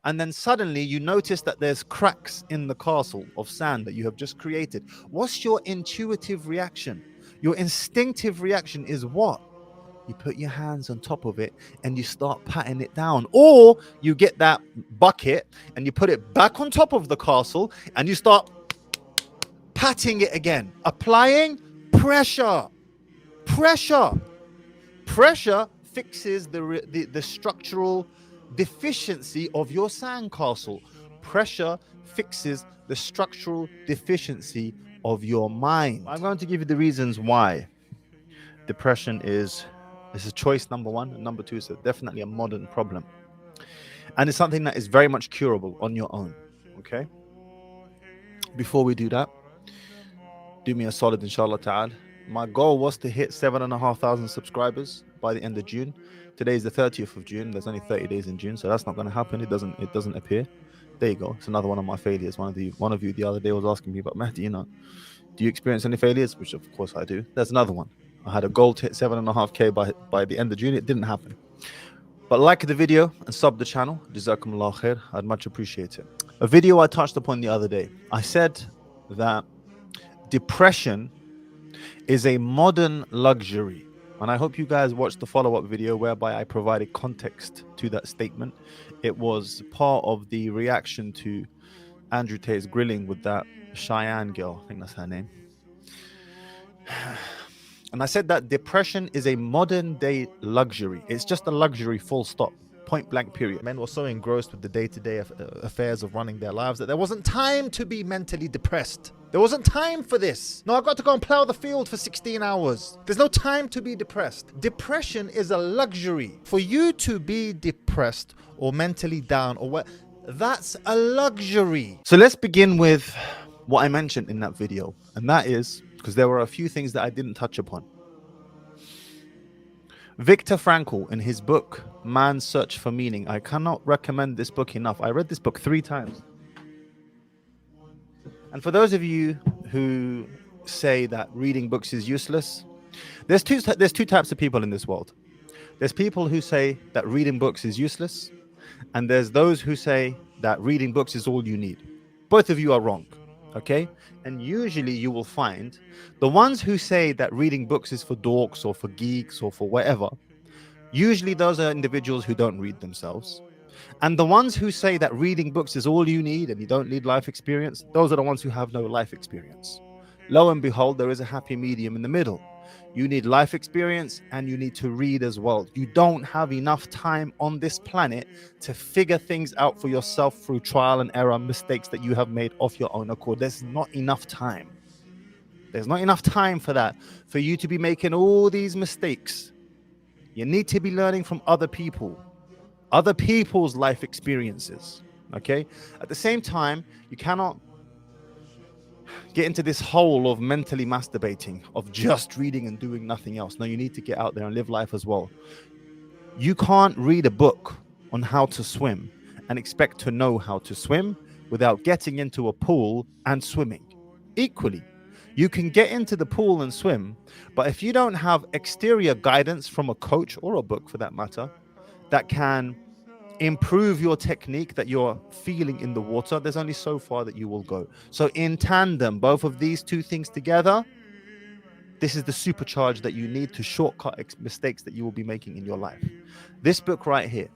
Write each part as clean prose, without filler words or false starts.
and then suddenly you notice that there's cracks in the castle of sand that you have just created. What's your intuitive reaction? Your instinctive reaction is what? You put your hands on top of it and you start patting it down. Or you get that bucket and you put it back on top of the castle and you start patting it again, applying pressure. Pressure. Pressure fixes the structural deficiency of your sandcastle. Pressure fixes the structural deficiency of your mind. I'm going to give you the reasons why depression is a choice, number one, and number two, is definitely a modern problem. And it's something that is very much curable on your own. Okay? Before we do that, do me a solid, inshallah ta'ala. My goal was to hit 7,500 subscribers by the end of June. Today is the 30th of June. There's only 30 days in June, so that's not going to happen. It doesn't appear. There you go. It's another one of my failures. One of you the other day was asking me about Mahdi, do you experience any failures? Which of course I do. There's another one. I had a goal to hit 7.5K by the end of June. It didn't happen. But like the video and sub the channel, Jazakumullah khair. I'd much appreciate it. A video I touched upon the other day. I said that depression is a modern luxury. And I hope you guys watched the follow-up video whereby I provided context to that statement. It was part of the reaction to Andrew Tate's grilling with that Cheyenne girl. I think that's her name. And I said that depression is a modern day luxury. It's just a luxury, full stop. Point blank, period. Men were so engrossed with the day-to-day affairs of running their lives that there wasn't time to be mentally depressed. There wasn't time for this. No, I've got to go and plow the field for 16 hours. There's no time to be depressed. Depression is a luxury. For you to be depressed or mentally down or what, that's a luxury. So let's begin with what I mentioned in that video. And that is, because there were a few things that I didn't touch upon. Viktor Frankl, in his book, Man's Search for Meaning, I cannot recommend this book enough. I read this book 3 times. And for those of you who say that reading books is useless, there's two types of people in this world. There's people who say that reading books is useless, and there's those who say that reading books is all you need. Both of you are wrong, okay? And usually you will find the ones who say that reading books is for dorks or for geeks or for whatever, usually those are individuals who don't read themselves. And the ones who say that reading books is all you need and you don't need life experience, those are the ones who have no life experience. Lo and behold, there is a happy medium in the middle. You need life experience and you need to read as well. You don't have enough time on this planet to figure things out for yourself through trial and error, mistakes that you have made off your own accord. There's not enough time. There's not enough time for that, for you to be making all these mistakes. You need to be learning from other people, other people's life experiences, okay? At the same time, you cannot get into this hole of mentally masturbating, of just reading and doing nothing else. No, you need to get out there and live life as well. You can't read a book on how to swim and expect to know how to swim without getting into a pool and swimming. Equally, you can get into the pool and swim, but if you don't have exterior guidance from a coach or a book for that matter, that can improve your technique that you're feeling in the water, there's only so far that you will go. So in tandem, both of these two things together, this is the supercharge that you need to shortcut mistakes that you will be making in your life. This book right here,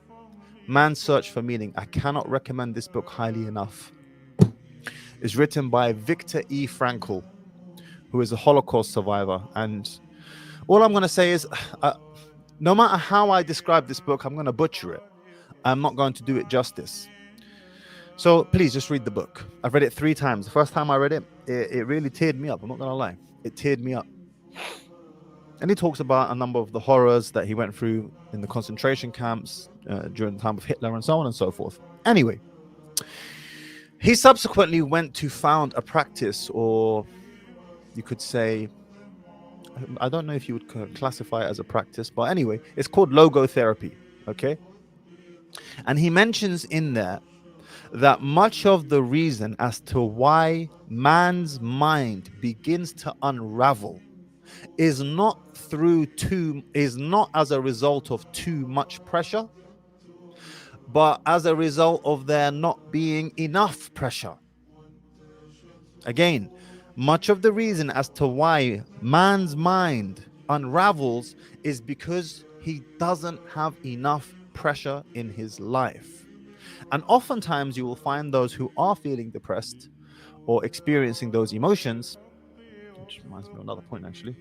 Man's Search for Meaning, I cannot recommend this book highly enough. It's written by Viktor E. Frankl, who is a Holocaust survivor. And all I'm going to say is, no matter how I describe this book, I'm going to butcher it. I'm not going to do it justice. So please just read the book. I've read it 3 times. The first time I read it, it really teared me up. I'm not going to lie. It teared me up. And he talks about a number of the horrors that he went through in the concentration camps during the time of Hitler and so on and so forth. Anyway, he subsequently went to found a practice, or you could say, I don't know if you would classify it as a practice, but anyway, it's called logotherapy, okay? And he mentions in there that much of the reason as to why man's mind begins to unravel is not as a result of too much pressure, but as a result of there not being enough pressure. Again, much of the reason as to why man's mind unravels is because he doesn't have enough pressure in his life. And oftentimes you will find those who are feeling depressed or experiencing those emotions, which reminds me of another point actually.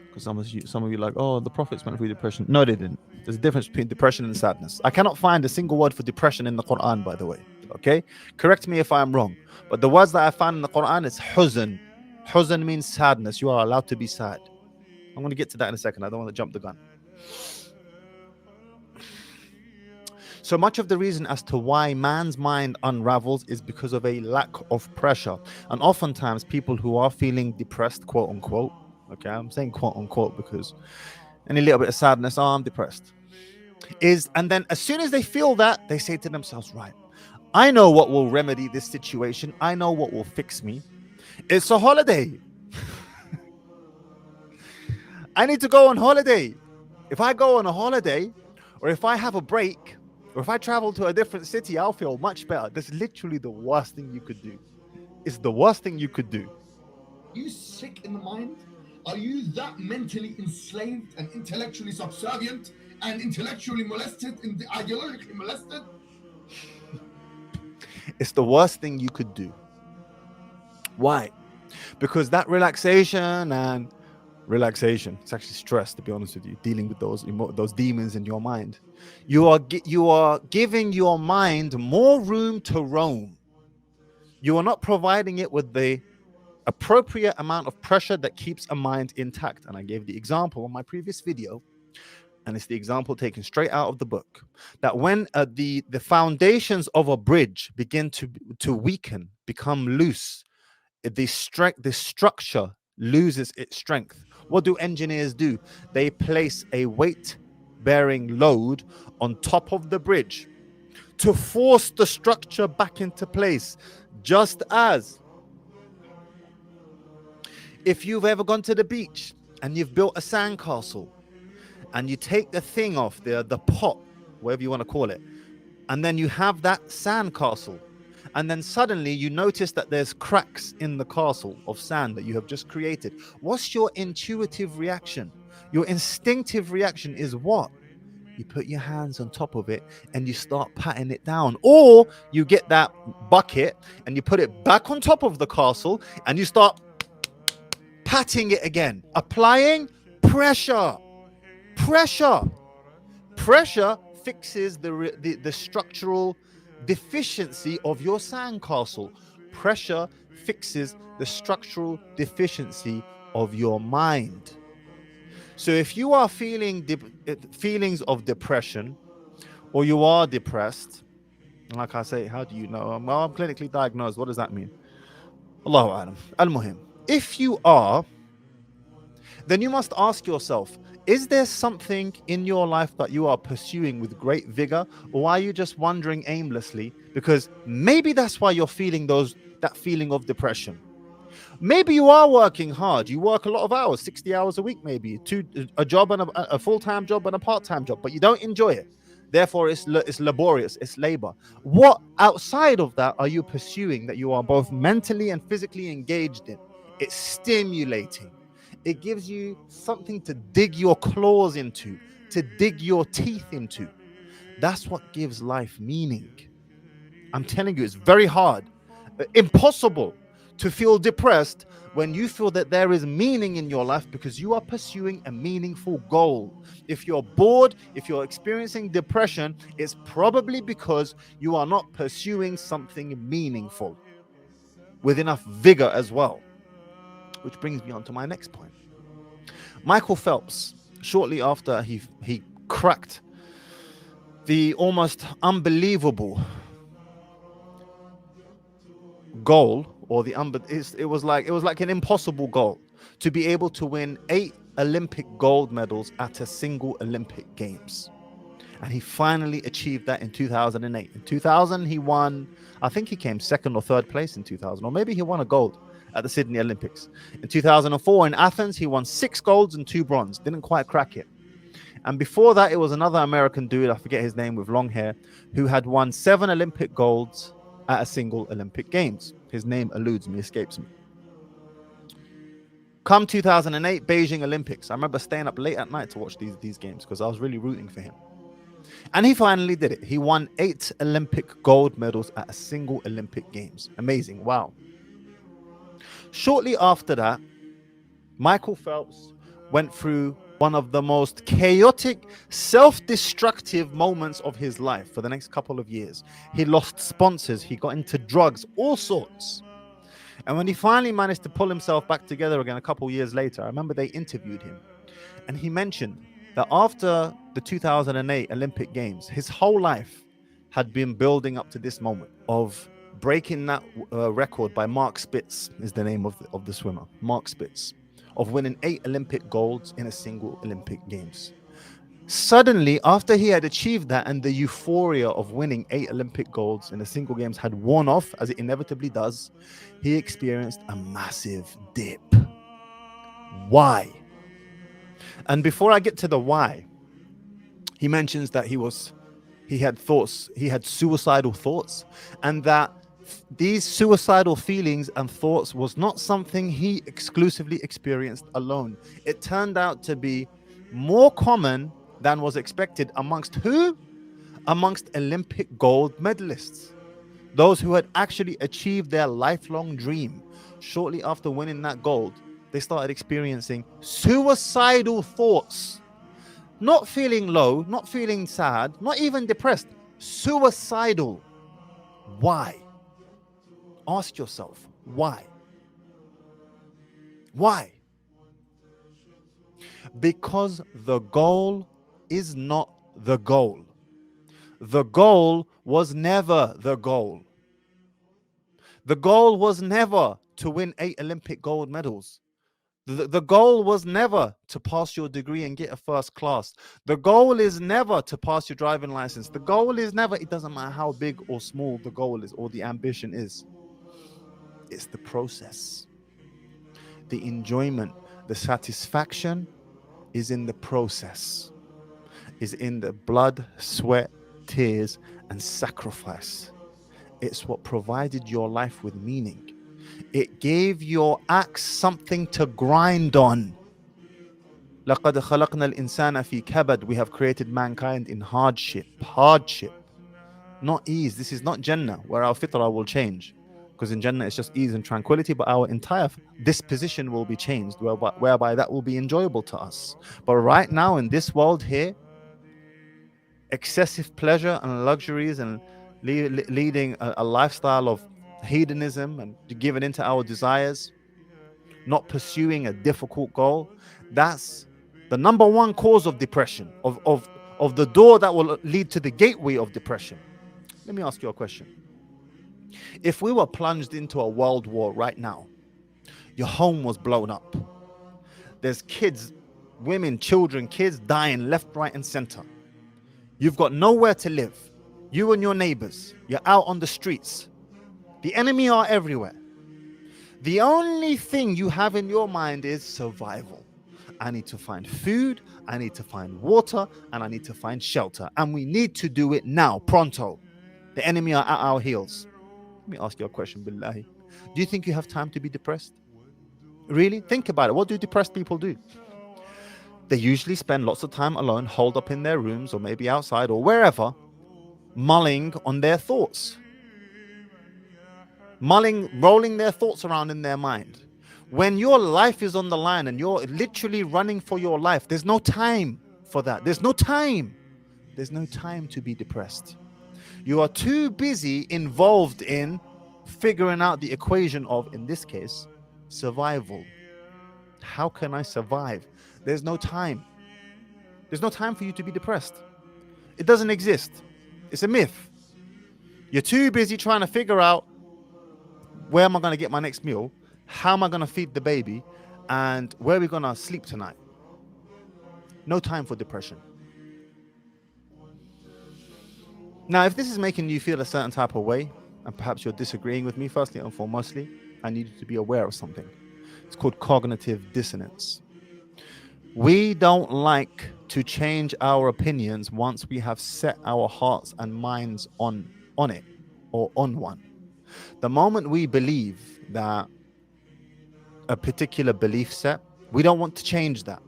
Because some of you are like, oh, the prophets went through depression. No, they didn't. There's a difference between depression and sadness. I cannot find a single word for depression in the Quran, by the way. Okay? Correct me if I'm wrong. But the words that I found in the Quran is huzn. Huzn means sadness. You are allowed to be sad. I'm going to get to that in a second. I don't want to jump the gun. So much of the reason as to why man's mind unravels is because of a lack of pressure. And oftentimes people who are feeling depressed, quote unquote, okay, I'm saying quote unquote because any little bit of sadness, oh, I'm depressed, and then as soon as they feel that, they say to themselves, right, I know what will remedy this situation. I know what will fix me. It's a holiday. I need to go on holiday. If I go on a holiday, or if I have a break, or if I travel to a different city, I'll feel much better. That's literally the worst thing you could do. It's the worst thing you could do. Are you sick in the mind? Are you that mentally enslaved and intellectually subservient and intellectually molested and ideologically molested? It's the worst thing you could do. Why? Because that relaxation, it's actually stress, to be honest with you, dealing with those demons in your mind. You are giving your mind more room to roam. You are not providing it with the appropriate amount of pressure that keeps a mind intact. And I gave the example on my previous video, and it's the example taken straight out of the book, that when the foundations of a bridge begin to weaken, become loose, the structure loses its strength. What do engineers do? They place a weight-bearing load on top of the bridge to force the structure back into place. Just as if you've ever gone to the beach and you've built a sandcastle, and you take the thing off, the pot, whatever you want to call it, and then you have that sandcastle, and then suddenly you notice that there's cracks in the castle of sand that you have just created. What's your intuitive reaction? Your instinctive reaction is what? You put your hands on top of it and you start patting it down. Or you get that bucket and you put it back on top of the castle and you start patting it again, applying pressure. Pressure fixes the structural deficiency of your sandcastle. Pressure fixes the structural deficiency of your mind. So if you are feeling feelings of depression, or you are depressed, like I say, how do you know? Well, I'm clinically diagnosed. What does that mean? Allahu A'lam. Al-Muhim. If you are, then you must ask yourself, is there something in your life that you are pursuing with great vigor, or are you just wandering aimlessly? Because maybe that's why you're feeling that feeling of depression. Maybe you are working hard. You work a lot of hours, 60 hours a week, maybe a job and a full-time job and a part-time job, but you don't enjoy it. Therefore, it's laborious, it's labor. What outside of that are you pursuing that you are both mentally and physically engaged in? It's stimulating. It gives you something to dig your claws into, to dig your teeth into. That's what gives life meaning. I'm telling you, it's very hard, impossible to feel depressed when you feel that there is meaning in your life because you are pursuing a meaningful goal. If you're bored, if you're experiencing depression, it's probably because you are not pursuing something meaningful with enough vigor as well. Which brings me on to my next point. Michael Phelps, shortly after he cracked the almost unbelievable goal, or it was like an impossible goal to be able to win 8 Olympic gold medals at a single Olympic Games. And he finally achieved that in 2008. In 2000, he won, I think he came second or third place in 2000, or maybe he won a gold at the Sydney Olympics. In 2004 in Athens, he won 6 golds and 2 bronze. Didn't quite crack it. And before that, it was another American dude, I forget his name, with long hair, who had won 7 Olympic golds at a single Olympic Games. His name eludes me, escapes me. Come 2008 Beijing Olympics, I remember staying up late at night to watch these games because I was really rooting for him. And he finally did it. He won 8 Olympic gold medals at a single Olympic Games. Amazing. Wow. Shortly after that, Michael Phelps went through one of the most chaotic, self-destructive moments of his life for the next couple of years. He lost sponsors, he got into drugs, all sorts. And when he finally managed to pull himself back together again a couple years later, I remember they interviewed him. And he mentioned that after the 2008 Olympic Games, his whole life had been building up to this moment of breaking that record by Mark Spitz, is the name of the swimmer, Mark Spitz, of winning 8 Olympic golds in a single Olympic Games. Suddenly, after he had achieved that and the euphoria of winning 8 Olympic golds in a single Games had worn off, as it inevitably does, he experienced a massive dip. Why? And before I get to the why, he mentions that he had suicidal thoughts, and that these suicidal feelings and thoughts was not something he exclusively experienced alone. It turned out to be more common than was expected amongst who? Amongst Olympic gold medalists. Those who had actually achieved their lifelong dream. Shortly after winning that gold, they started experiencing suicidal thoughts. Not feeling low, not feeling sad, not even depressed. Suicidal. Why? Ask yourself, why? Why? Because the goal is not the goal. The goal was never the goal. The goal was never to win 8 Olympic gold medals. The goal was never to pass your degree and get a first class. The goal is never to pass your driving license. The goal is never, it doesn't matter how big or small the goal is or the ambition is. It's the process. The enjoyment, the satisfaction is in the process, is in the blood, sweat, tears, and sacrifice. It's what provided your life with meaning. It gave your axe something to grind on. لَقَدْ خَلَقْنَا الْإِنسَانَ فِي كَبَدٍ. We have created mankind in hardship, not ease. This is not Jannah, where our fitrah will change. Because in Jannah it's just ease and tranquility, but our entire disposition will be changed, whereby that will be enjoyable to us. But right now in this world here, excessive pleasure and luxuries and leading a lifestyle of hedonism and giving into our desires, not pursuing a difficult goal, that's the number one cause of depression, of the door that will lead to the gateway of depression. Let me ask you a question. If we were plunged into a world war right now, your home was blown up, there's kids, women, children, kids dying left, right, and center. You've got nowhere to live. You and your neighbors, you're out on the streets. The enemy are everywhere. The only thing you have in your mind is survival. I need to find food, I need to find water, and I need to find shelter. And we need to do it now, pronto. The enemy are at our heels. Let me ask you a question, billahi. Do you think you have time to be depressed? Really? Think about it. What do depressed people do? They usually spend lots of time alone, holed up in their rooms or maybe outside or wherever, mulling on their thoughts. Rolling their thoughts around in their mind. When your life is on the line and you're literally running for your life, there's no time for that. There's no time. There's no time to be depressed. You are too busy involved in figuring out the equation of, in this case, survival. How can I survive? There's no time. There's no time for you to be depressed. It doesn't exist. It's a myth. You're too busy trying to figure out, where am I going to get my next meal? How am I going to feed the baby? And where are we going to sleep tonight? No time for depression. Now, if this is making you feel a certain type of way, and perhaps you're disagreeing with me, firstly and foremostly, I need you to be aware of something. It's called cognitive dissonance. We don't like to change our opinions once we have set our hearts and minds on it or on one. The moment we believe that a particular belief set, we don't want to change that.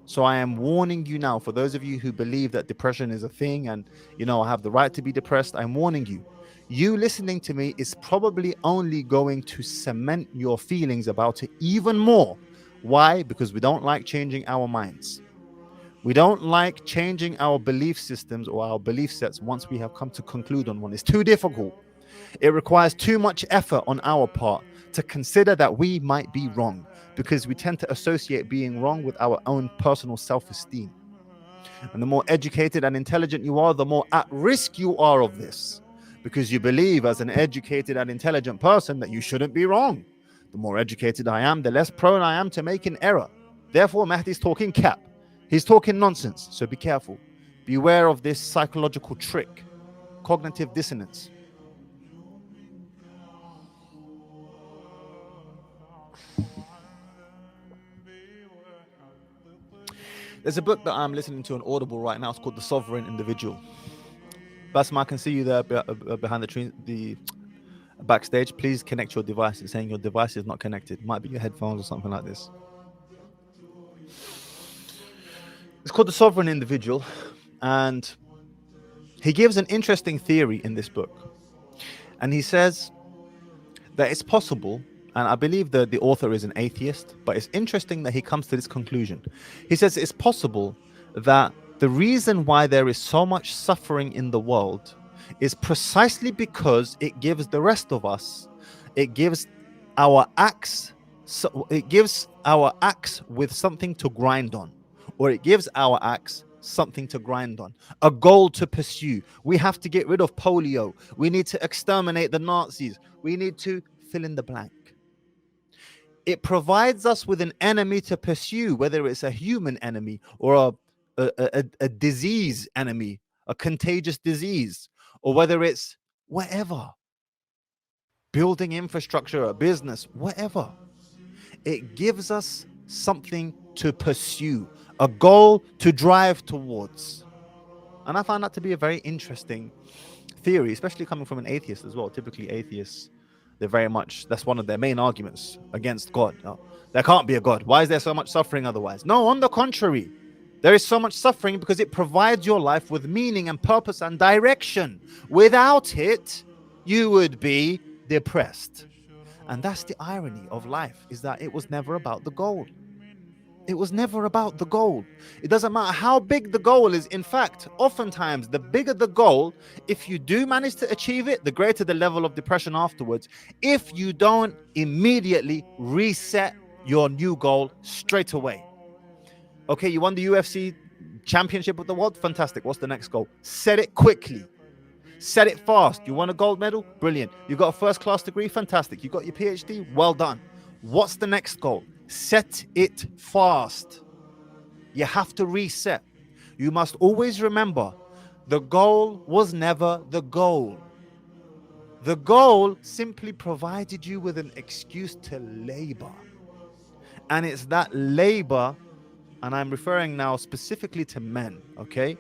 So I am warning you now, for those of you who believe that depression is a thing and, I have the right to be depressed, I'm warning you. You listening to me is probably only going to cement your feelings about it even more. Why? Because we don't like changing our minds. We don't like changing our belief systems or our belief sets once we have come to conclude on one. It's too difficult. It requires too much effort on our part to consider that we might be wrong, because we tend to associate being wrong with our own personal self-esteem. And the more educated and intelligent you are, the more at risk you are of this, because you believe as an educated and intelligent person that you shouldn't be wrong. The more educated I am, the less prone I am to make an error. Therefore, Mahdi's talking cap. He's talking nonsense. So be careful. Beware of this psychological trick, cognitive dissonance. There's a book that I'm listening to on Audible right now. It's called The Sovereign Individual. Basma, I can see you there behind the backstage. Please connect your device. It's saying your device is not connected. Might be your headphones or something like this. It's called The Sovereign Individual. And he gives an interesting theory in this book. And he says that it's possible, and I believe that the author is an atheist, but it's interesting that he comes to this conclusion. He says it's possible that the reason why there is so much suffering in the world is precisely because it gives the rest of us, it gives our axe with something to grind on, or it gives our axe something to grind on, a goal to pursue. We have to get rid of polio. We need to exterminate the Nazis. We need to fill in the blank. It provides us with an enemy to pursue, whether it's a human enemy or a disease enemy, a contagious disease, or whether it's whatever, building infrastructure, a business, whatever. It gives us something to pursue, a goal to drive towards. And I found that to be a very interesting theory, especially coming from an atheist as well. Typically atheists, they're very much, that's one of their main arguments against God. No, there can't be a God. Why is there so much suffering otherwise? No, on the contrary, there is so much suffering because it provides your life with meaning and purpose and direction. Without it, you would be depressed. And that's the irony of life, is that it was never about the goal. It was never about the goal. It doesn't matter how big the goal is. In fact, oftentimes, the bigger the goal, if you do manage to achieve it, the greater the level of depression afterwards, if you don't immediately reset your new goal straight away. Okay, you won the UFC championship of the world? Fantastic. What's the next goal? Set it quickly. Set it fast. You won a gold medal? Brilliant. You got a first-class degree? Fantastic. You got your PhD? Well done. What's the next goal? Set it fast. You have to reset. You must always remember, the goal was never the goal. The goal simply provided you with an excuse to labor. And it's that labor, and I'm referring now specifically to men, okay?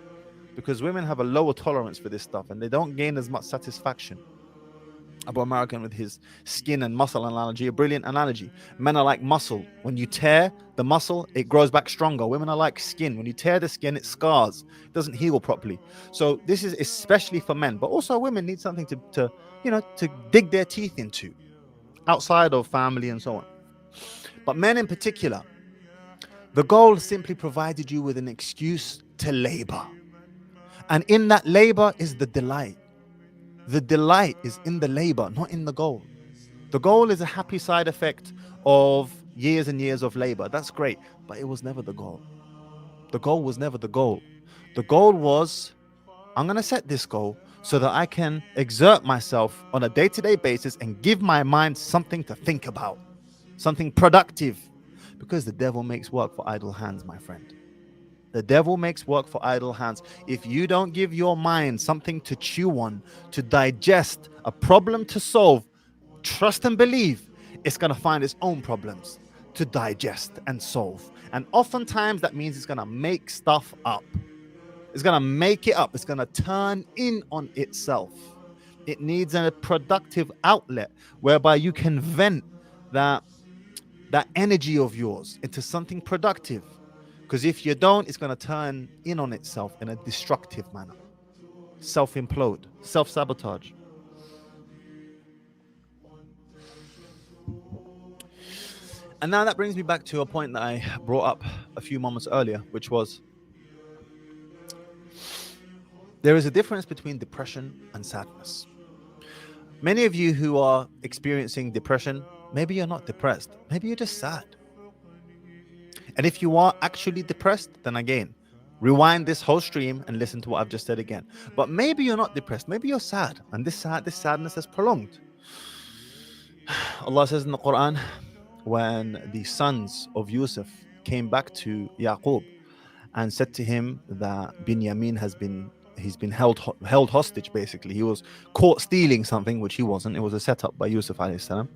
Because women have a lower tolerance for this stuff and they don't gain as much satisfaction. AbuAmerican with his skin and muscle analogy, a brilliant analogy. Men are like muscle. When you tear the muscle, it grows back stronger. Women are like skin. When you tear the skin, it scars. It doesn't heal properly. So this is especially for men, but also women need something to dig their teeth into outside of family and so on. But men in particular, the goal simply provided you with an excuse to labor. And in that labor is the delight. The delight is in the labor, not in the goal. The goal is a happy side effect of years and years of labor. That's great, but it was never the goal. The goal was never the goal. The goal was, I'm going to set this goal so that I can exert myself on a day-to-day basis and give my mind something to think about, something productive, because the devil makes work for idle hands, my friend. The devil makes work for idle hands. If you don't give your mind something to chew on, to digest, a problem to solve, trust and believe it's going to find its own problems to digest and solve. And oftentimes that means it's going to make stuff up. It's going to make it up. It's going to turn in on itself. It needs a productive outlet whereby you can vent that energy of yours into something productive. Because if you don't, it's going to turn in on itself in a destructive manner. Self-implode, self-sabotage. And now that brings me back to a point that I brought up a few moments earlier, which was there is a difference between depression and sadness. Many of you who are experiencing depression, maybe you're not depressed, maybe you're just sad. And if you are actually depressed, then again, rewind this whole stream and listen to what I've just said again. But maybe you're not depressed, maybe you're sad, and this sadness is prolonged. Allah says in the Quran, when the sons of Yusuf came back to Yaqub and said to him that Binyamin he's been held hostage, basically. He was caught stealing something, which he wasn't. It was a setup by Yusuf alayhi salam.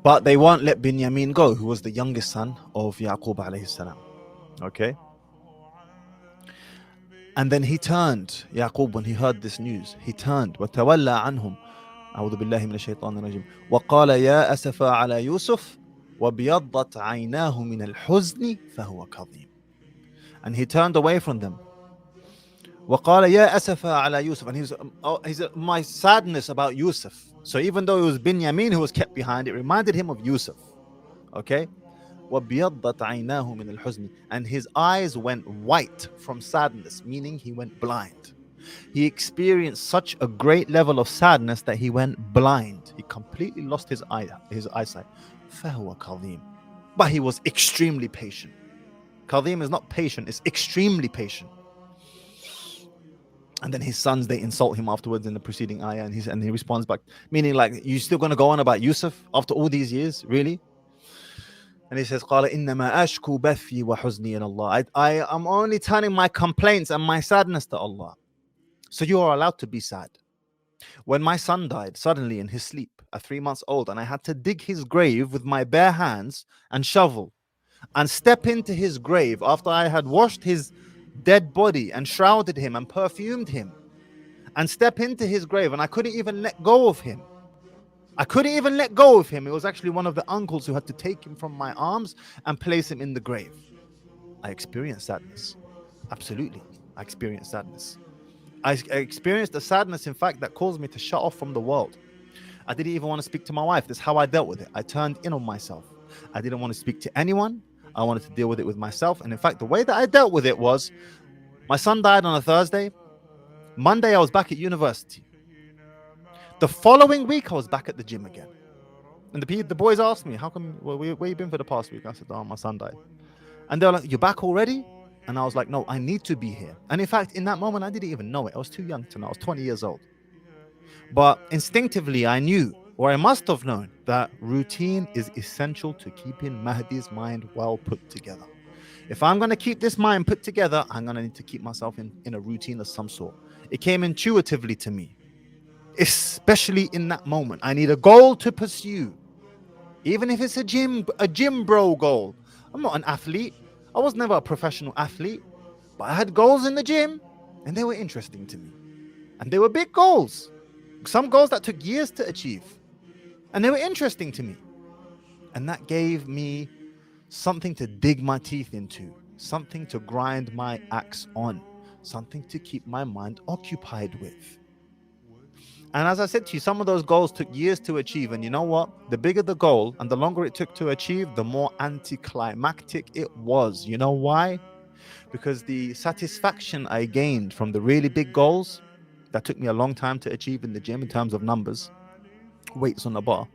But they won't let Binyamin go, who was the youngest son of Yaqub alayhi salam. Okay? And then he turned, Yaqub, when he heard this news, he turned, وَتَوَلَّى عَنْهُمْ أعوذ بالله من الشيطان الرجيم وقال يا أسفا على يوسف وابيضت عيناه من الحزن فهو كظيم. And he turned away from them. وقال يا أسفا على يوسف. And he said, my sadness about Yusuf. So even though it was Binyamin who was kept behind, it reminded him of Yusuf. Okay? وابيضت عيناه من الحزن. And his eyes went white from sadness, meaning he went blind. He experienced such a great level of sadness that he went blind. He completely lost his eyesight. فهو كظيم. But he was extremely patient. Kadhim is not patient, it's extremely patient. And then his sons, they insult him afterwards in the preceding ayah, and he responds back, meaning like, you still going to go on about Yusuf after all these years, really? And he says, قال إنما أشكو بثي وحزني إلى الله. I am only turning my complaints and my sadness to Allah. So you are allowed to be sad. When my son died suddenly in his sleep at 3 months old, and I had to dig his grave with my bare hands and shovel and step into his grave after I had washed his dead body and shrouded him and perfumed him, and step into his grave, and I couldn't even let go of him. It was actually one of the uncles who had to take him from my arms and place him in the grave. I experienced sadness. Absolutely. I experienced sadness. I experienced a sadness, in fact, that caused me to shut off from the world. I didn't even want to speak to my wife. That's how I dealt with it. I turned in on myself. I didn't want to speak to anyone. I wanted to deal with it with myself. And in fact, the way that I dealt with it was, my son died on a Thursday. Monday, I was back at university. The following week, I was back at the gym again. And the boys asked me, how come, where you been for the past week? I said, oh, my son died. And they were like, you're back already? And I was like, no, I need to be here. And in fact, in that moment, I didn't even know it. I was too young to know. I was 20 years old. But instinctively, I knew, or I must have known, that routine is essential to keeping Mahdi's mind well put together. If I'm going to keep this mind put together, I'm going to need to keep myself in a routine of some sort. It came intuitively to me, especially in that moment. I need a goal to pursue, even if it's a gym bro goal. I'm not an athlete. I was never a professional athlete, but I had goals in the gym, and they were interesting to me. And they were big goals. Some goals that took years to achieve, and they were interesting to me. And that gave me something to dig my teeth into, something to grind my axe on, something to keep my mind occupied with. And as I said to you, some of those goals took years to achieve. And you know what? The bigger the goal and the longer it took to achieve, the more anticlimactic it was. You know why? Because the satisfaction I gained from the really big goals that took me a long time to achieve in the gym in terms of numbers, weights on the bar,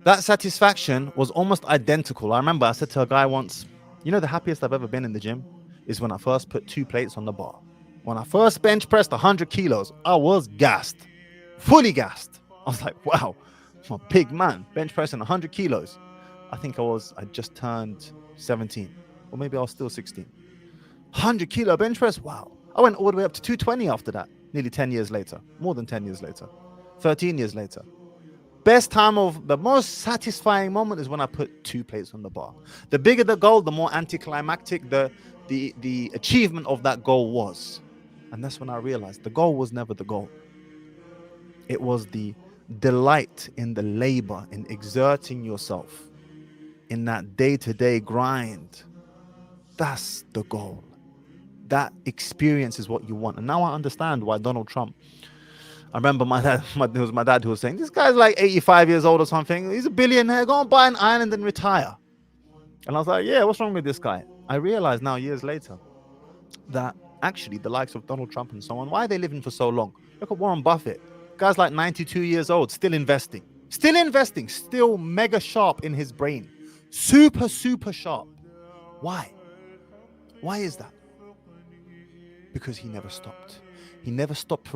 that satisfaction was almost identical. I remember I said to a guy once, you know, the happiest I've ever been in the gym is when I first put 2 plates on the bar. When I first bench pressed 100 kilos, I was gassed, fully gassed. I was like, wow, I'm a big man, bench pressing 100 kilos. I think I just turned 17, or maybe I was still 16. 100 kilo bench press, wow. I went all the way up to 220 after that, nearly 10 years later, more than 10 years later, 13 years later. best time of the most satisfying moment is when I put 2 plates on the bar. The bigger the goal, the more anticlimactic the achievement of that goal was. And that's when I realized the goal was never the goal. It was the delight in the labor, in exerting yourself, in that day-to-day grind. That's the goal. That experience is what you want. And now I understand why Donald Trump, I remember my dad, it was my dad who was saying, this guy's like 85 years old or something. He's a billionaire. Go and buy an island and retire. And I was like, yeah, what's wrong with this guy? I realized now, years later, that actually the likes of Donald Trump and so on, why are they living for so long? Look at Warren Buffett. Guy's like 92 years old, still investing, still mega sharp in his brain. Super, super sharp. Why? Why is that? Because he never stopped. He never stopped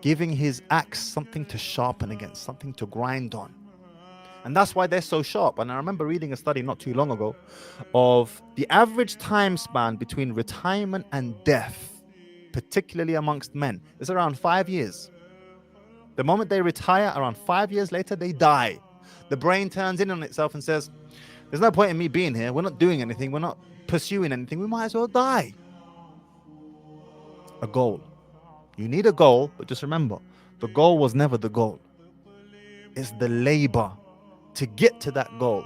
giving his axe something to sharpen against, something to grind on. And that's why they're so sharp. And I remember reading a study not too long ago of the average time span between retirement and death, particularly amongst men, is around 5 years. The moment they retire, around 5 years later, they die. The brain turns in on itself and says, there's no point in me being here. We're not doing anything. We're not pursuing anything. We might as well die. A goal. You need a goal, but just remember, the goal was never the goal. It's the labor to get to that goal.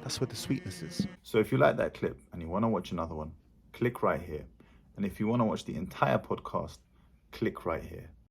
That's where the sweetness is. So if you like that clip and you want to watch another one, click right here. And if you want to watch the entire podcast, click right here.